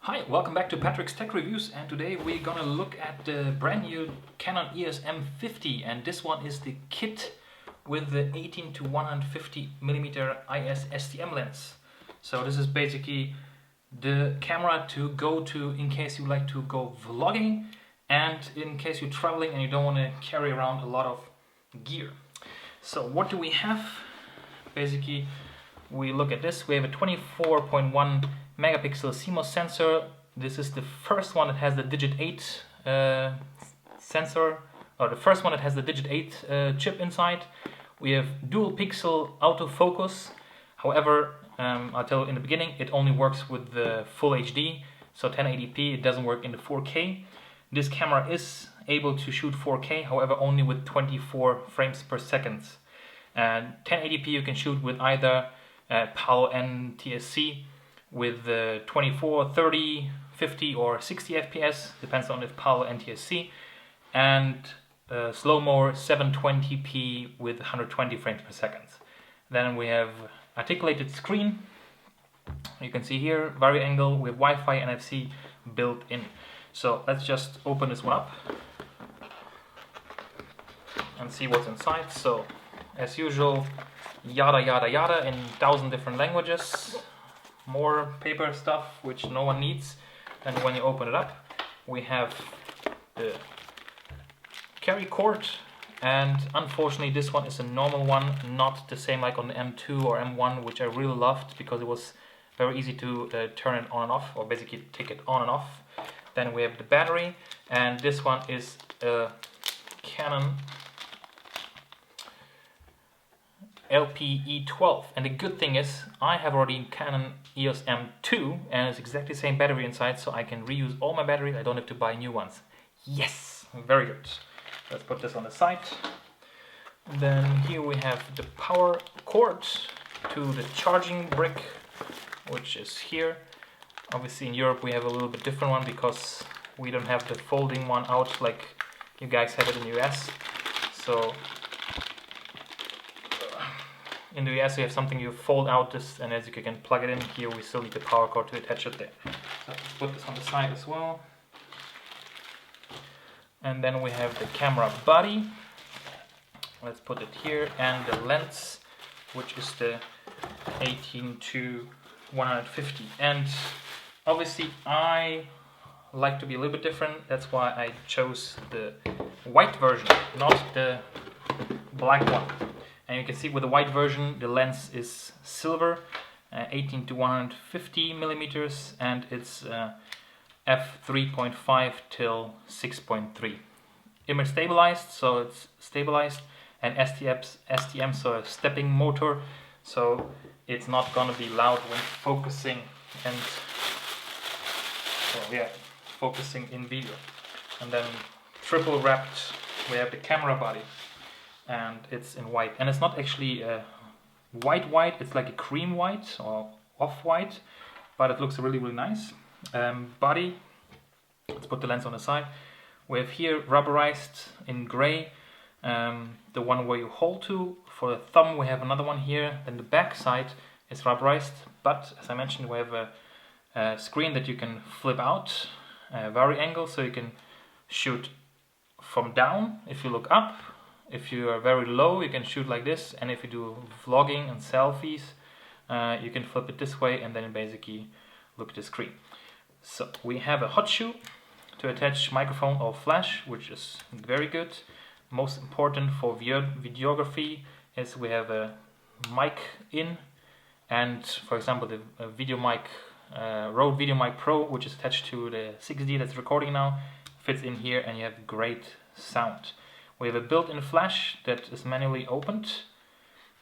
Hi, welcome back to Patrick's Tech Reviews, and today we're gonna look at the brand new Canon EOS M50, and this one is the kit with the 18 to 150mm IS STM lens. So this is basically the camera to go to in case you like to go vlogging and in case you're traveling and you don't want to carry around a lot of gear. So what do we have? Basically, we look at this. We have a 24.1 megapixel CMOS sensor. This is the first one that has the digit 8 sensor, or the first one that has the digit 8 chip inside. We have dual pixel autofocus. However, I'll tell you in the beginning, it only works with the full HD, so 1080p. It doesn't work in the 4K. This camera is able to shoot 4K, however only with 24 frames per second. And 1080p you can shoot with either PAL NTSC with 24, 30, 50 or 60 FPS, depends on if PAL NTSC, and slow-mo 720p with 120 frames per second. Then we have articulated screen. You can see here, vari-angle with Wi-Fi NFC built in. So let's just open this one up and see what's inside. So as usual, yada yada yada in 1,000 different languages. More paper stuff which no one needs. And when you open it up, we have the carry cord, and unfortunately this one is a normal one, not the same like on the M2 or M1, which I really loved because it was very easy to turn it on and off, or basically take it on and off. Then we have the battery, and this one is a Canon LPE12, and the good thing is I have already Canon EOS M2 and it's exactly the same battery inside, so I can reuse all my batteries. I don't have to buy new ones. Yes, very good. Let's put this on the side. Then here we have the power cord to the charging brick, which is here. Obviously in Europe we have a little bit different one because we don't have the folding one out like you guys have it in the US. So in the US you have something you fold out this, and as you can plug it in. Here we still need the power cord to attach it there. So let's put this on the side as well. And then we have the camera body. Let's put it here, and the lens, which is the 18 to 150. And obviously I like to be a little bit different. That's why I chose the white version, not the black one. And you can see with the white version, the lens is silver, 18 to 150 millimeters, and it's f3.5 till 6.3. Image stabilized, so it's stabilized, and STM, so a stepping motor, so it's not gonna be loud when focusing and focusing in video. And then triple wrapped, we have the camera body. And it's in white, and it's not actually white, it's like a cream white or off-white, but it looks really nice. Body, let's put the lens on the side. We have here rubberized in gray, the one where you hold to. For the thumb we have another one here. Then the back side is rubberized, but as I mentioned we have a screen that you can flip out, vari-angle, so you can shoot from down if you look up. If you are very low, you can shoot like this, and if you do vlogging and selfies, you can flip it this way and then basically look at the screen. So we have a hot shoe to attach microphone or flash, which is very good. Most important for videography is we have a mic in, and for example the video mic, Rode Video Mic Pro, which is attached to the 6D that's recording now, fits in here, and you have great sound. We have a built-in flash that is manually opened,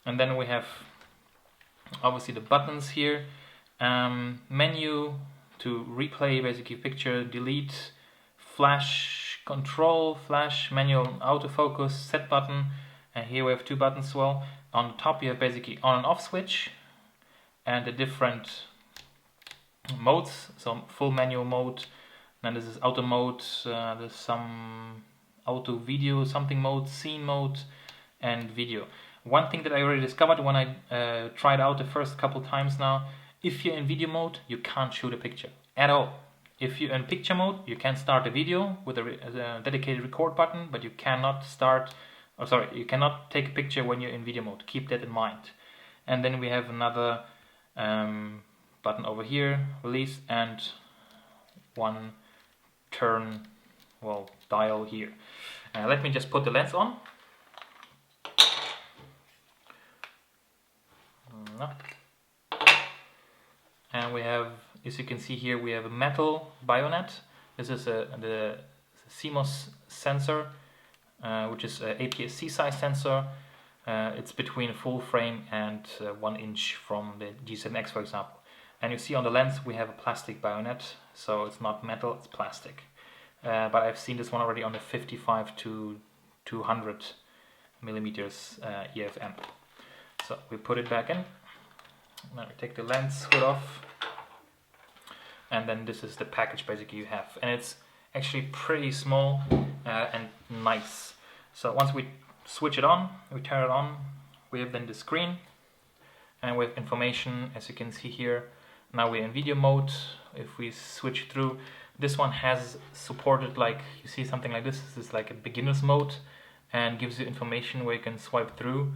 and then we have obviously the buttons here, menu to replay basically picture, delete, flash control, flash, manual autofocus, set button, and here we have two buttons as well. On the top you have basically on and off switch and the different modes, so full manual mode, then this is auto mode, there's some auto video something mode, scene mode, and video. One thing that I already discovered when I tried out the first couple times now, if you're in video mode you can't shoot a picture at all. If you're in picture mode, you can start a video with a dedicated record button, but you cannot you cannot take a picture when you're in video mode. Keep that in mind. And then we have another button over here, release, and one turn, well, dial here. Let me just put the lens on. And we have, as you can see here, we have a metal bayonet. This is the CMOS sensor, which is an APS-C size sensor. It's between full frame and 1 inch from the G7X, for example. And you see on the lens we have a plastic bayonet, so it's not metal, it's plastic. But I've seen this one already on the 55 to 200 millimeters EFM. So we put it back in. Now we take the lens hood off, and then this is the package basically you have, and it's actually pretty small and nice. So once we switch it on, we turn it on, we have then the screen, and with information, as you can see here. Now we're in video mode. If we switch through, this one has supported, like you see something like this. This is like a beginner's mode and gives you information where you can swipe through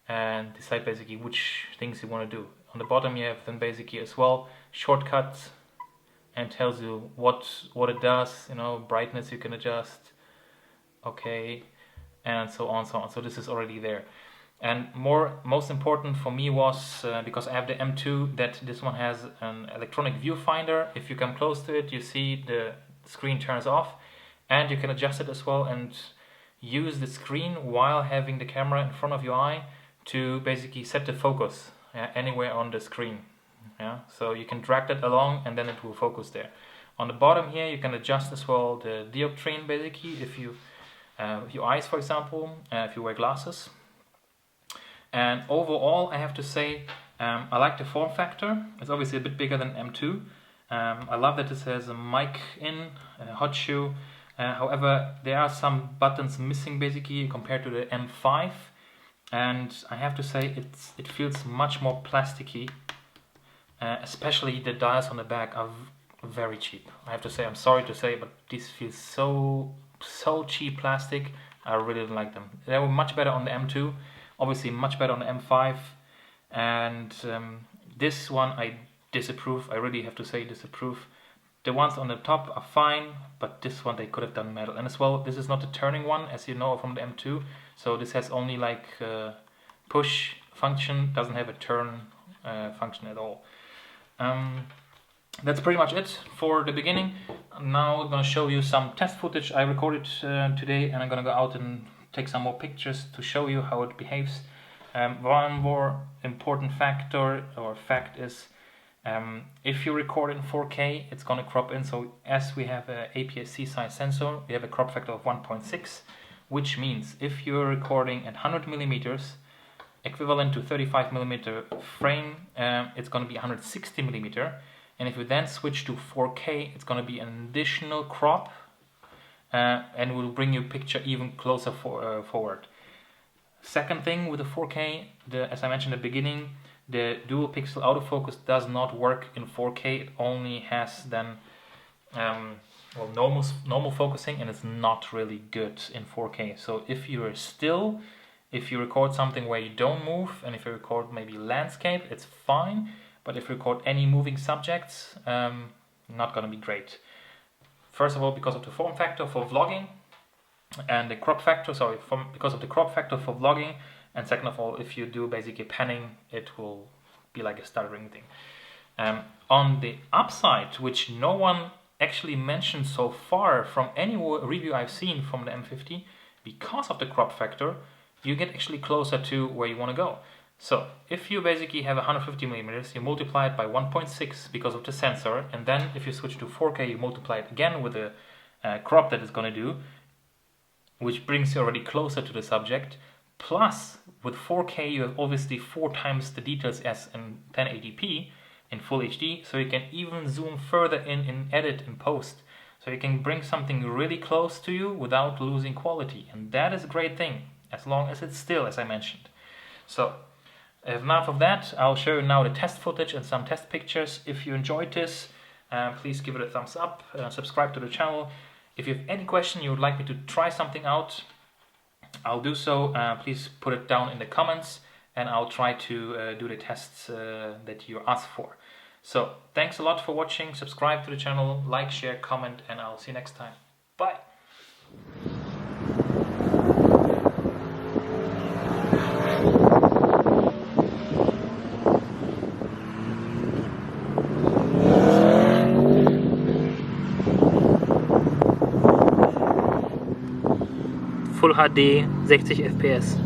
and decide basically which things you want to do. On the bottom you have then basically as well shortcuts, and tells you what it does, brightness you can adjust, okay, and so on, so on. So this is already there. And most important for me was, because I have the M2, that this one has an electronic viewfinder. If you come close to it, you see the screen turns off, and you can adjust it as well and use the screen while having the camera in front of your eye to basically set the focus anywhere on the screen. So you can drag that along and then it will focus there. On the bottom here you can adjust as well the dioptrine basically if you your eyes, for example, if you wear glasses. And overall I have to say I like the form factor. It's obviously a bit bigger than M2. I love that this has a mic in, a hot shoe. However, there are some buttons missing basically compared to the M5. And I have to say it feels much more plasticky. Especially the dials on the back are very cheap. I have to say, I'm sorry to say, but these feel so cheap plastic. I really don't like them. They were much better on the M2, obviously much better on the M5, and this one I disapprove. I really have to say disapprove. The ones on the top are fine, but this one they could have done metal. And as well, this is not a turning one, as you know from the M2. So this has only like push function, doesn't have a turn function at all. That's pretty much it for the beginning. Now I'm going to show you some test footage I recorded today, and I'm going to go out and take some more pictures to show you how it behaves. One more important factor or fact is if you record in 4K, it's going to crop in. So as we have an APS-C size sensor, we have a crop factor of 1.6, which means if you're recording at 100 millimeters, equivalent to 35 millimeter frame, it's going to be 160 millimeter. And if we then switch to 4K, it's going to be an additional crop and will bring your picture even closer forward. Second thing with the 4K, as I mentioned at the beginning, the dual pixel autofocus does not work in 4K. It only has then normal focusing, and it's not really good in 4K. So if you record something where you don't move, and if you record maybe landscape, it's fine. But if you record any moving subjects, not going to be great. First of all, because of the form factor for vlogging, and the crop factor, because of the crop factor for vlogging, and second of all, if you do basically panning, it will be like a stuttering thing. On the upside, which no one actually mentioned so far from any review I've seen from the M50, because of the crop factor, you get actually closer to where you want to go. So if you basically have 150 millimeters, you multiply it by 1.6 because of the sensor, and then if you switch to 4K, you multiply it again with the crop that it's going to do, which brings you already closer to the subject. Plus, with 4K, you have obviously 4 times the details as in 1080p in full HD, so you can even zoom further in edit and post. So you can bring something really close to you without losing quality, and that is a great thing, as long as it's still, as I mentioned. So, enough of that. I'll show you now the test footage and some test pictures. If you enjoyed this, please give it a thumbs up, subscribe to the channel. If you have any question you would like me to try something out, I'll do so. Please put it down in the comments and I'll try to do the tests that you asked for. So thanks a lot for watching, subscribe to the channel, like, share, comment, and I'll see you next time. Bye! Full HD, 60 FPS.